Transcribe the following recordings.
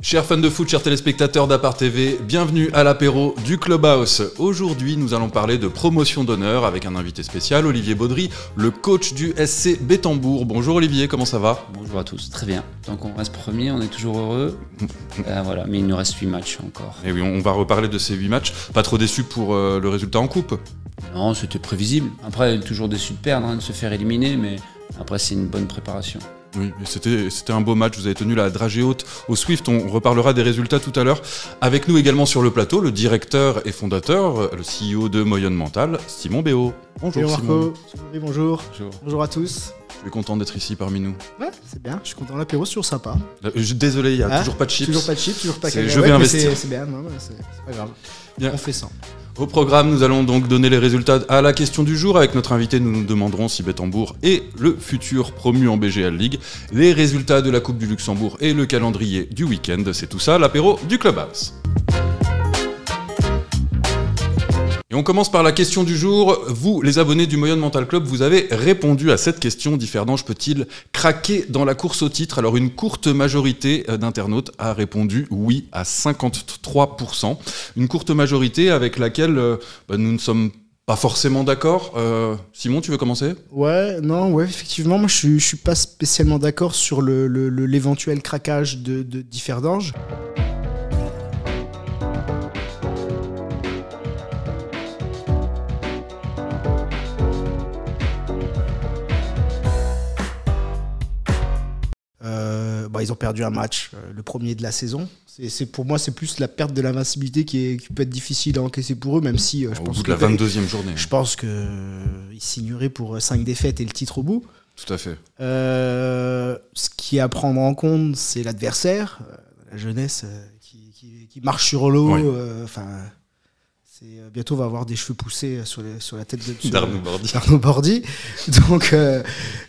Chers fans de foot, chers téléspectateurs d'Apart TV, bienvenue à l'apéro du Clubhouse. Aujourd'hui, nous allons parler de promotion d'honneur avec un invité spécial, Olivier Baudry, le coach du SC Bettembourg. Bonjour Olivier, comment ça va ? Bonjour à tous, très bien. Donc on reste premier, on est toujours heureux. Voilà, mais il nous reste 8 matchs encore. Et oui, on va reparler de ces 8 matchs. Pas trop déçu pour le résultat en coupe ? Non, c'était prévisible. Après, toujours déçu de perdre, de se faire éliminer, mais après c'est une bonne préparation. Oui, c'était un beau match, vous avez tenu la dragée haute au Swift, on reparlera des résultats tout à l'heure. Avec nous également sur le plateau, le directeur et fondateur, le CEO de Moyonne Mental, Simon Béot. Bonjour Simon. Bonjour. Bonjour à tous. Je suis content d'être ici parmi nous. Ouais, c'est bien, je suis content, l'apéro, c'est toujours sympa. Désolé, il n'y a toujours pas de chips. Toujours pas de chips, toujours pas de Je vais investir. C'est bien, non, c'est pas grave. Bien. On fait ça. Au programme, nous allons donc donner les résultats à la question du jour. Avec notre invité, nous nous demanderons si Bettembourg est le futur promu en BGL League, les résultats de la Coupe du Luxembourg et le calendrier du week-end. C'est tout ça, l'apéro du Clubhouse. Et on commence par la question du jour. Vous, les abonnés du Moyonne Mental Club, vous avez répondu à cette question. Differdange peut-il craquer dans la course au titre ? Alors une courte majorité d'internautes a répondu oui à 53%. Une courte majorité avec laquelle nous ne sommes pas forcément d'accord. Simon, tu veux commencer ? Ouais, effectivement, moi je suis pas spécialement d'accord sur l'éventuel craquage de Differdange. Ils ont perdu un match, le premier de la saison. Pour moi, c'est plus la perte de l'invincibilité qui peut être difficile à encaisser pour eux, même si je pense au bout de la 22e journée. Je pense qu'ils signeraient pour 5 défaites et le titre au bout. Tout à fait. Ce qui est à prendre en compte, c'est l'adversaire, la jeunesse qui marche sur l'eau. Oui. Bientôt, on va avoir des cheveux poussés sur la tête d'Arnaud Bordy. Donc,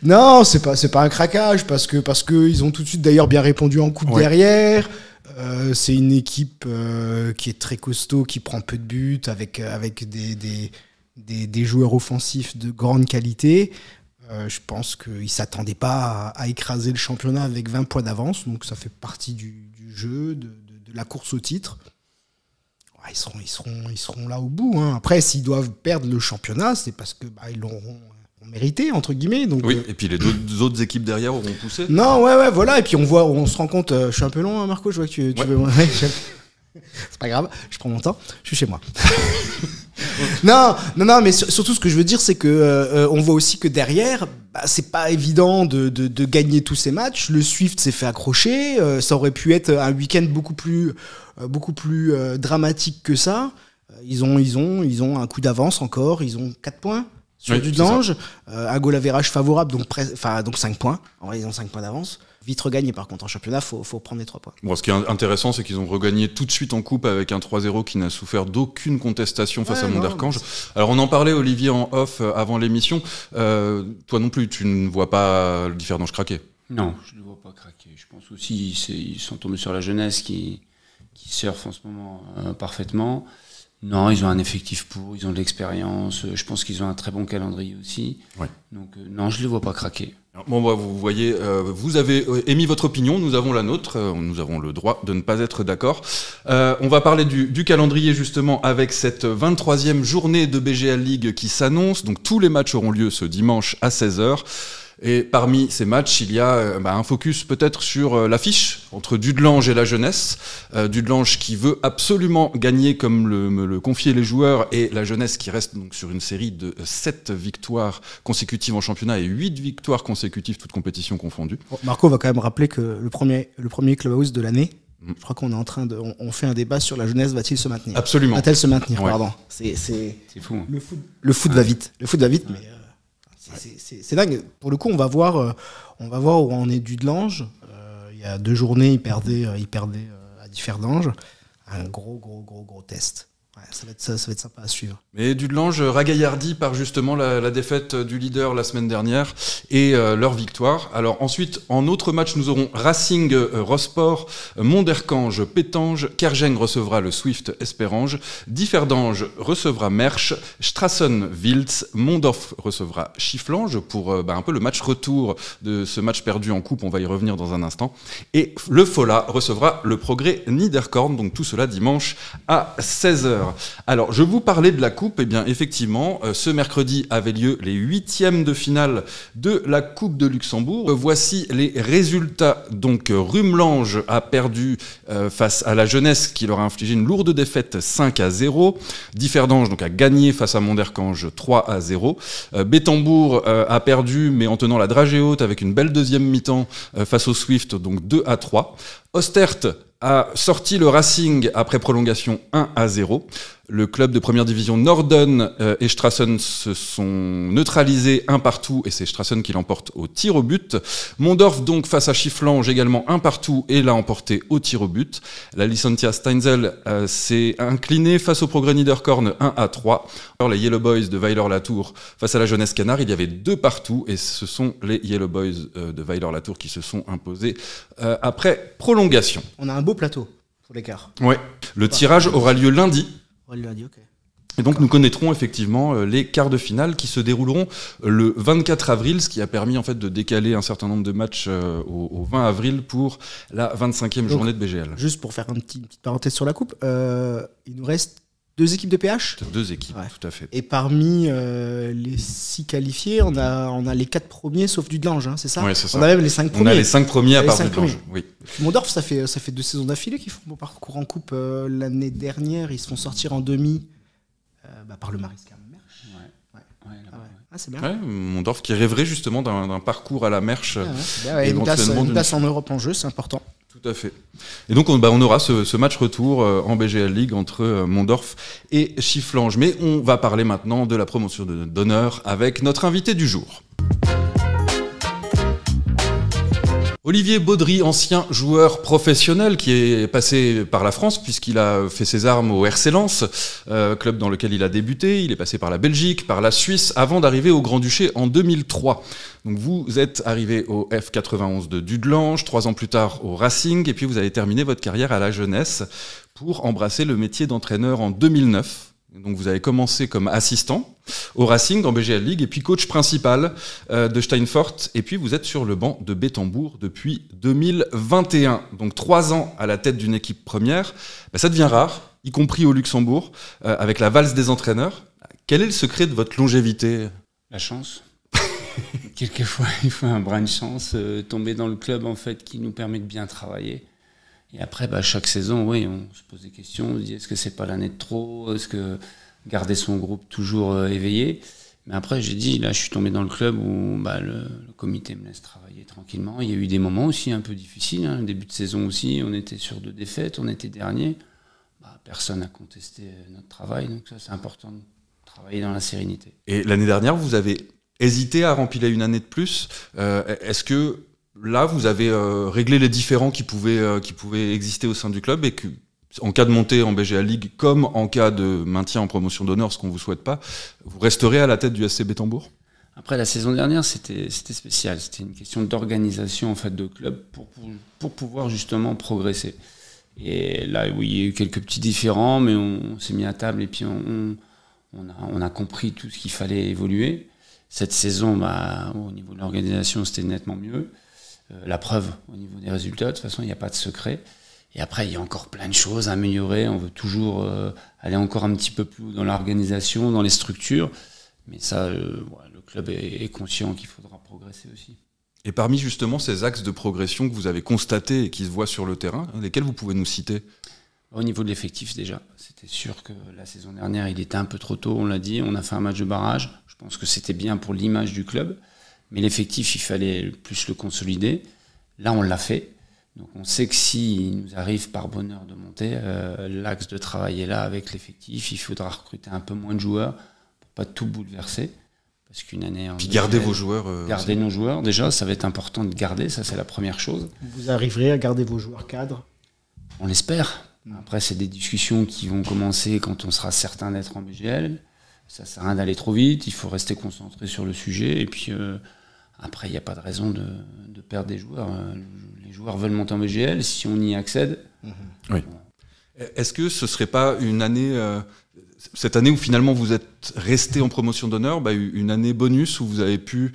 non, c'est pas un craquage parce que ils ont tout de suite d'ailleurs bien répondu en coupe derrière. C'est une équipe qui est très costaud, qui prend peu de buts, avec des joueurs offensifs de grande qualité. Je pense qu'ils ne s'attendaient pas à écraser le championnat avec 20 points d'avance. Donc, ça fait partie du jeu, de la course au titre. Ils seront là au bout. Hein. Après, s'ils doivent perdre le championnat, c'est parce que ils l'auront mérité, entre guillemets. Donc, oui, et puis les deux autres équipes derrière auront poussé. Non, voilà. Et puis on se rend compte. Je suis un peu long, hein, Marco. Je vois que tu veux. Ouais, c'est pas grave. Je prends mon temps. Je suis chez moi. Non, mais surtout ce que je veux dire, c'est que on voit aussi que derrière, c'est pas évident de gagner tous ces matchs. Le Swift s'est fait accrocher. Ça aurait pu être un week-end beaucoup plus dramatique que ça. Ils ont un coup d'avance encore. Ils ont 4 points sur Dudelange. Un goal average favorable, donc 5 points. En vrai, ils ont 5 points d'avance. Vite regagné par contre en championnat, faut prendre les 3 points. Bon, ce qui est intéressant, c'est qu'ils ont regagné tout de suite en coupe avec un 3-0 qui n'a souffert d'aucune contestation face à Monderkange. Alors on en parlait, Olivier, en off avant l'émission. Toi non plus, tu ne vois pas le Differdange craquer ? Non, je ne le vois pas craquer. Je pense aussi ils sont tombés sur la jeunesse qui surfe en ce moment parfaitement. Non, ils ont un effectif ils ont de l'expérience. Je pense qu'ils ont un très bon calendrier aussi. Ouais. Donc non, je ne les vois pas craquer. Bon, vous voyez, vous avez émis votre opinion, nous avons la nôtre, nous avons le droit de ne pas être d'accord. On va parler du calendrier justement avec cette 23e journée de BGL League qui s'annonce. Donc tous les matchs auront lieu ce dimanche à 16h. Et parmi ces matchs, il y a un focus peut-être sur l'affiche entre Dudelange et la jeunesse. Dudelange qui veut absolument gagner comme me le confiaient les joueurs, et la jeunesse qui reste donc sur une série de 7 victoires consécutives en championnat et 8 victoires consécutives, toutes compétitions confondues. Marco va quand même rappeler que le premier Clubhouse de l'année, je crois qu'on est on fait un débat sur la jeunesse, va-t-il se maintenir ? Absolument. Va-t-elle se maintenir, pardon. C'est fou. Hein. Le foot va vite. Le foot va vite, mais... C'est dingue. Pour le coup, on va voir où on est Dudelange. Il y a 2 journées, il perdait à Differdange. Un gros test. Ouais, ça va être sympa à suivre. Mais Dudelange ragaillardi par justement la défaite du leader la semaine dernière et leur victoire. Alors ensuite, en autre match, nous aurons Racing Rosport, Monderkange Pétange, Kergeng recevra le Swift Espérange, Differdange recevra Mersch, Strassen Wiltz, Mondorf recevra Chifflange pour un peu le match retour de ce match perdu en coupe, on va y revenir dans un instant. Et le Fola recevra le Progrès Niederkorn, donc tout cela dimanche à 16h. Alors, je vous parlais de la coupe, et bien effectivement, ce mercredi avaient lieu les 8e de finale de la Coupe de Luxembourg. Voici les résultats. Donc, Rumelange a perdu face à la Jeunesse, qui leur a infligé une lourde défaite 5-0. Differdange donc a gagné face à Monderkange 3-0. Bétambourg a perdu, mais en tenant la dragée haute avec une belle deuxième mi-temps face au Swift, donc 2-3. Ostert a sorti le Racing après prolongation 1-0. Le club de première division Norden et Strassen se sont neutralisés 1-1 et c'est Strassen qui l'emporte au tir au but. Mondorf donc face à Chifflange également 1-1 et l'a emporté au tir au but. La Licentia Steinzel s'est inclinée face au Progrès Niederkorn 1-3. Alors les Yellow Boys de Weiler-Latour face à la Jeunesse Canard, il y avait 2-2 et ce sont les Yellow Boys de Weiler-Latour qui se sont imposés après prolongation. On a un beau plateau pour l'écart. Ouais. Le tirage aura lieu lundi. Okay. Et donc nous connaîtrons effectivement les quarts de finale qui se dérouleront le 24 avril, ce qui a permis en fait de décaler un certain nombre de matchs au 20 avril pour la 25e journée de BGL. Juste pour faire une petite parenthèse sur la coupe, il nous reste 2 équipes de PH. 2 équipes, ouais. Tout à fait. Et parmi les 6 qualifiés, on a les 4 premiers sauf Dudelange, hein, c'est ça? Ouais, c'est ça. On a même les 5 premiers. On a les 5 premiers à part Dudelange, oui. Mondorf, ça fait 2 saisons d'affilée qu'ils font bon parcours en coupe. L'année dernière, ils se font sortir en demi par le Mariscal Mersch. Ouais. Ah, c'est bien. Ouais, Mondorf qui rêverait justement d'un parcours à la Mersch. Une place en Europe en jeu, c'est important. Tout à fait. Et donc on aura ce match retour en BGL League entre Mondorf et Chifflange. Mais on va parler maintenant de la promotion d'honneur avec notre invité du jour. Olivier Baudry, ancien joueur professionnel qui est passé par la France puisqu'il a fait ses armes au RC Lens, club dans lequel il a débuté. Il est passé par la Belgique, par la Suisse, avant d'arriver au Grand-Duché en 2003. Donc vous êtes arrivé au F91 de Dudelange, 3 ans plus tard au Racing, et puis vous avez terminé votre carrière à la Jeunesse pour embrasser le métier d'entraîneur en 2009. Donc vous avez commencé comme assistant au Racing en BGL League et puis coach principal de Steinfort et puis vous êtes sur le banc de Bétambourg depuis 2021. Donc 3 ans à la tête d'une équipe première, ça devient rare, y compris au Luxembourg, avec la valse des entraîneurs. Quel est le secret de votre longévité? La chance. Quelquefois il faut un brin de chance, tomber dans le club en fait qui nous permet de bien travailler. Et après, chaque saison, oui, on se pose des questions, on se dit est-ce que c'est pas l'année de trop, est-ce que garder son groupe toujours éveillé. Mais après, j'ai dit, là, je suis tombé dans le club où le comité me laisse travailler tranquillement. Il y a eu des moments aussi un peu difficiles, hein. Début de saison aussi, on était sur 2 défaites, on était dernier. Personne n'a contesté notre travail, donc ça, c'est important de travailler dans la sérénité. Et l'année dernière, vous avez hésité à rempiler une année de plus. Est-ce que là, vous avez réglé les différends qui pouvaient exister au sein du club et que, en cas de montée en BGL League, comme en cas de maintien en promotion d'honneur, ce qu'on ne vous souhaite pas, vous resterez à la tête du SC Bétambourg? Après, la saison dernière, c'était spécial. C'était une question d'organisation en fait, de club pour pouvoir justement progresser. Et là, oui, il y a eu quelques petits différends, mais on s'est mis à table et puis on a compris tout ce qu'il fallait évoluer. Cette saison, au niveau de l'organisation, c'était nettement mieux. La preuve au niveau des résultats, de toute façon il n'y a pas de secret. Et après il y a encore plein de choses à améliorer, on veut toujours aller encore un petit peu plus dans l'organisation, dans les structures, mais ça le club est conscient qu'il faudra progresser aussi. Et parmi justement ces axes de progression que vous avez constatés et qui se voient sur le terrain, lesquels vous pouvez nous citer? Au niveau de l'effectif déjà, c'était sûr que la saison dernière il était un peu trop tôt, on l'a dit, on a fait un match de barrage, je pense que c'était bien pour l'image du club. Mais l'effectif, il fallait plus le consolider. Là, on l'a fait. Donc, on sait que s'il nous arrive par bonheur de monter, l'axe de travail est là avec l'effectif. Il faudra recruter un peu moins de joueurs pour pas tout bouleverser. Parce qu'une année... Puis garder vos joueurs. Garder nos joueurs. Déjà, ça va être important de garder. Ça, c'est la première chose. Vous arriverez à garder vos joueurs cadres? On l'espère. Après, c'est des discussions qui vont commencer quand on sera certain d'être en BGL. Ça sert à rien d'aller trop vite, il faut rester concentré sur le sujet. Et puis, après, il n'y a pas de raison de perdre des joueurs. Les joueurs veulent monter en BGL, si on y accède. Oui. Bon. Est-ce que ce ne serait pas une année, cette année où finalement vous êtes resté en promotion d'honneur, une année bonus où vous avez pu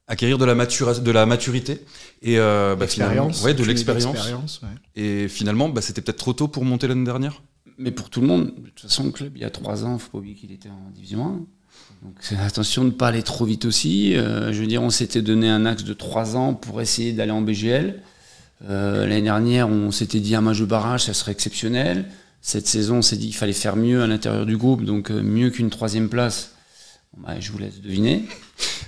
acquérir de la maturité et finalement, de l'expérience. Ouais. Et finalement, c'était peut-être trop tôt pour monter l'année dernière. Mais pour tout le monde, de toute façon, le club, il y a 3 ans, il ne faut pas oublier qu'il était en Division 1. Donc attention de ne pas aller trop vite aussi. Je veux dire, on s'était donné un axe de 3 ans pour essayer d'aller en BGL. L'année dernière, on s'était dit un match de barrage, ça serait exceptionnel. Cette saison, on s'est dit qu'il fallait faire mieux à l'intérieur du groupe, donc mieux qu'une 3e place. Je vous laisse deviner.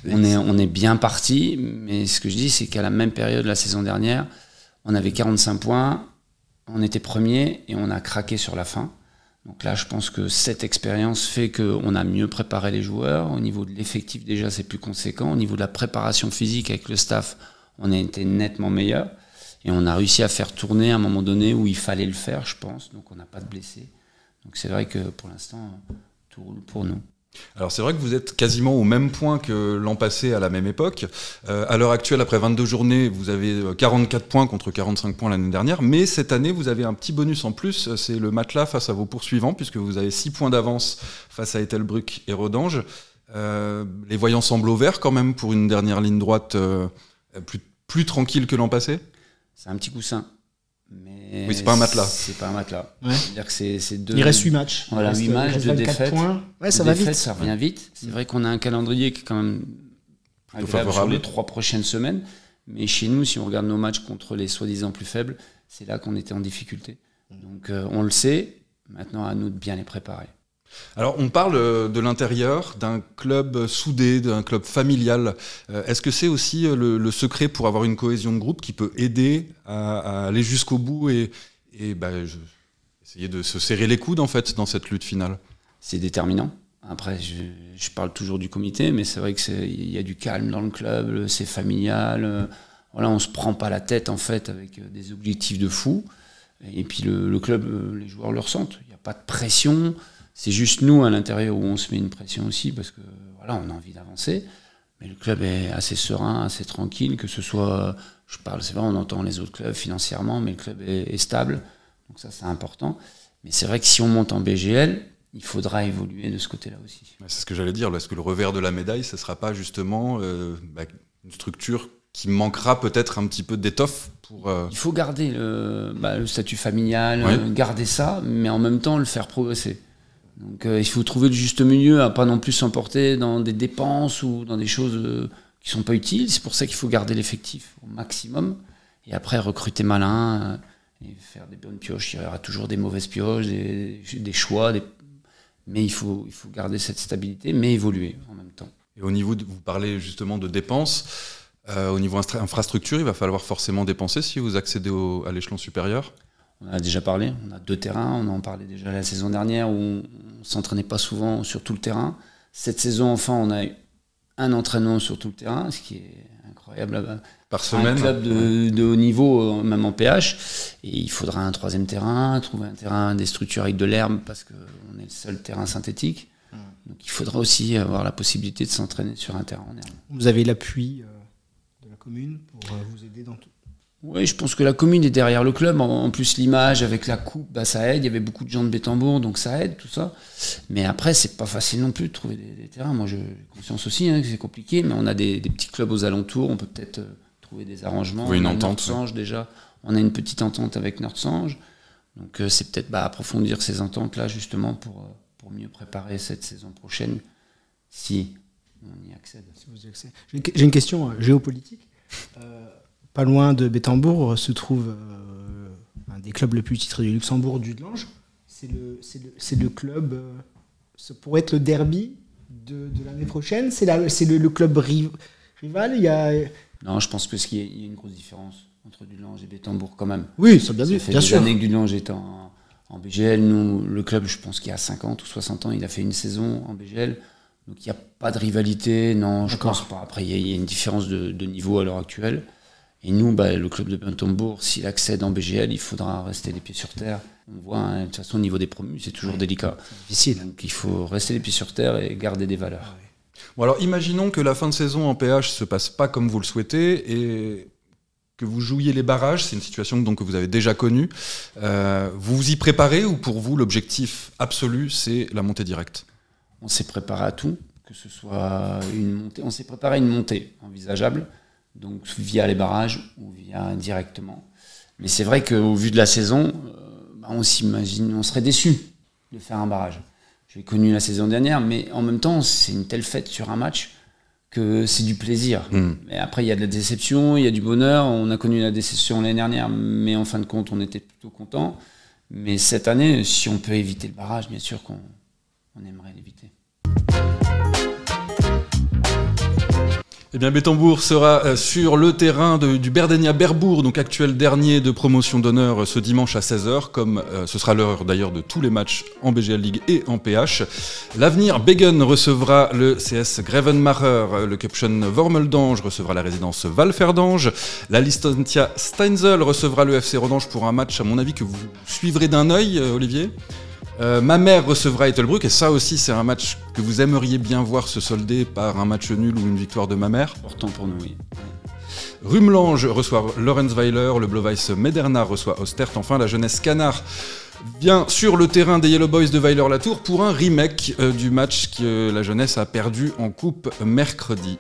On est bien parti, mais ce que je dis, c'est qu'à la même période, la saison dernière, on avait 45 points, on était premier et on a craqué sur la fin. Donc là, je pense que cette expérience fait qu'on a mieux préparé les joueurs. Au niveau de l'effectif, déjà, c'est plus conséquent. Au niveau de la préparation physique avec le staff, on a été nettement meilleur. Et on a réussi à faire tourner à un moment donné où il fallait le faire, je pense. Donc on n'a pas de blessés. Donc c'est vrai que pour l'instant, tout roule pour nous. Alors c'est vrai que vous êtes quasiment au même point que l'an passé à la même époque. À l'heure actuelle, après 22 journées, vous avez 44 points contre 45 points l'année dernière. Mais cette année, vous avez un petit bonus en plus. C'est le matelas face à vos poursuivants, puisque vous avez 6 points d'avance face à Ettelbruck et Rodange. Les voyants semblent au vert quand même pour une dernière ligne droite plus tranquille que l'an passé. C'est un petit coussin. Mais oui, c'est pas un matelas. C'est pas un matelas. Ouais. C'est-à-dire que c'est 2... Il reste 8 matchs. Voilà, 8 matchs, 2 défaites. Points. Ouais, ça va vite. Ça revient vite. C'est vrai qu'on a un calendrier qui est quand même agréable sur les 3 prochaines semaines. Mais chez nous, si on regarde nos matchs contre les soi-disant plus faibles, c'est là qu'on était en difficulté. Donc on le sait. Maintenant, à nous de bien les préparer. Alors, on parle de l'intérieur, d'un club soudé, d'un club familial. Est-ce que c'est aussi le secret pour avoir une cohésion de groupe qui peut aider à aller jusqu'au bout et essayer de se serrer les coudes, en fait, dans cette lutte finale? C'est déterminant. Après, je parle toujours du comité, mais c'est vrai qu'il y a du calme dans le club, c'est familial. Voilà, on ne se prend pas la tête, en fait, avec des objectifs de fou. Et puis, le club, les joueurs le ressentent. Il n'y a pas de pression. C'est juste nous, à l'intérieur, où on se met une pression aussi, parce que voilà, on a envie d'avancer. Mais le club est assez serein, assez tranquille, que ce soit, c'est vrai, on entend les autres clubs financièrement, mais le club est stable. Donc ça, c'est important. Mais c'est vrai que si on monte en BGL, il faudra évoluer de ce côté-là aussi. C'est ce que j'allais dire. Est-ce que le revers de la médaille, ce ne sera pas justement une structure qui manquera peut-être un petit peu d'étoffe pour... Il faut garder le statut familial, garder ça, mais en même temps le faire progresser. Donc il faut trouver le juste milieu, à pas non plus s'emporter dans des dépenses ou dans des choses qui sont pas utiles. C'est pour ça qu'il faut garder l'effectif au maximum et après recruter malin et faire des bonnes pioches. Il y aura toujours des mauvaises pioches, des choix, mais il faut garder cette stabilité, mais évoluer en même temps. Et au niveau, vous parlez justement de dépenses, au niveau infrastructure, il va falloir forcément dépenser si vous accédez à l'échelon supérieur. On en a déjà parlé, on a 2 terrains, on en parlait déjà la saison dernière où on ne s'entraînait pas souvent sur tout le terrain. Cette saison, enfin, on a eu un entraînement sur tout le terrain, ce qui est incroyable. Par semaine. Un club de haut niveau, même en PH. Et il faudra un 3e terrain, trouver un terrain, des structures avec de l'herbe, parce qu'on est le seul terrain synthétique. Donc il faudra aussi avoir la possibilité de s'entraîner sur un terrain en herbe. Vous avez l'appui de la commune pour vous aider dans tout? Oui, je pense que la commune est derrière le club. En plus, l'image avec la coupe, ça aide. Il y avait beaucoup de gens de Bétambourg, donc ça aide, tout ça. Mais après, c'est pas facile non plus de trouver des terrains. Moi, j'ai conscience aussi que c'est compliqué, mais on a des petits clubs aux alentours. On peut peut-être trouver des arrangements. Oui, une entente. Nord-Sange, déjà. On a une petite entente avec Nord-Sange. Donc, c'est peut-être approfondir ces ententes-là, justement, pour mieux préparer cette saison prochaine, si on y accède. J'ai une question géopolitique. Pas loin de Bétambourg se trouve un des clubs les plus titrés du Luxembourg, Dudelange. C'est le club, ça pourrait être le derby de l'année prochaine. C'est le club rival. Non, je pense qu'il y a une grosse différence entre Dudelange et Bétambourg quand même. Oui, ça bien sûr. Ça fait des années que Dudelange est en BGL. Nous, le club, je pense qu'il y a 50 ou 60 ans, il a fait une saison en BGL. Donc il n'y a pas de rivalité. Non, je pense pas. Après, il y a une différence de niveau à l'heure actuelle. Et nous, le club de Bentembourg, s'il accède en BGL, il faudra rester les pieds sur terre. On voit, hein, de toute façon, au niveau des promus, c'est toujours délicat. C'est difficile. Donc il faut rester les pieds sur terre et garder des valeurs. Bon, alors imaginons que la fin de saison en PH se passe pas comme vous le souhaitez et que vous jouiez les barrages. C'est une situation donc, que vous avez déjà connue. Vous vous y préparez ou pour vous, l'objectif absolu, c'est la montée directe? On s'est préparé à tout, que ce soit une montée. On s'est préparé à une montée envisageable, donc via les barrages ou via directement. Mais c'est vrai qu'au vu de la saison, on s'imagine, on serait déçu de faire un barrage. J'ai connu la saison dernière, mais en même temps, c'est une telle fête sur un match que c'est du plaisir. Mais après, il y a de la déception, il y a du bonheur. On a connu la déception l'année dernière, mais en fin de compte, on était plutôt contents. Mais cette année, si on peut éviter le barrage, bien sûr qu'on aimerait l'éviter. Eh bien, Bentembourg sera sur le terrain du Berdenia Berbourg, donc actuel dernier de promotion d'honneur, ce dimanche à 16h, comme ce sera l'heure d'ailleurs de tous les matchs en BGL League et en PH. L'Avenir Begen recevra le CS Grevenmacher, le Cupchen Wormeldange recevra la résidence Valferdange, la Listantia Steinzel recevra le FC Rodange pour un match, à mon avis, que vous suivrez d'un œil, Olivier. Ma mère recevra Ettelbruck, et ça aussi c'est un match que vous aimeriez bien voir se solder par un match nul ou une victoire de ma mère. Important pour nous, oui. Rumelange reçoit Lorenzweiler, le Bloveiss Mederna reçoit Ostert. Enfin, la jeunesse Canard vient sur le terrain des Yellow Boys de Weiler-Latour pour un remake du match que la jeunesse a perdu en coupe mercredi.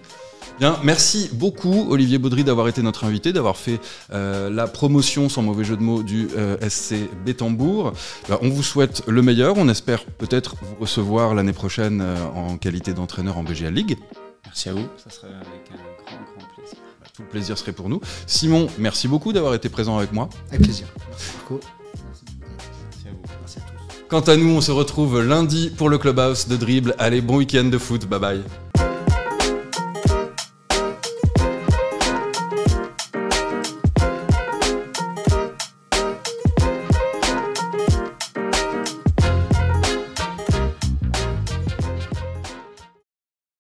Bien, merci beaucoup Olivier Baudry d'avoir été notre invité, d'avoir fait la promotion, sans mauvais jeu de mots, du SC Bentembourg. On vous souhaite le meilleur, on espère peut-être vous recevoir l'année prochaine en qualité d'entraîneur en BGL League. Merci à vous, ça serait avec un grand plaisir. Tout le plaisir serait pour nous. Simon, merci beaucoup d'avoir été présent avec moi. Avec plaisir. Merci Marco. Merci à vous. Merci à tous. Quant à nous, on se retrouve lundi pour le Clubhouse de Dribble. Allez, bon week-end de foot, bye bye.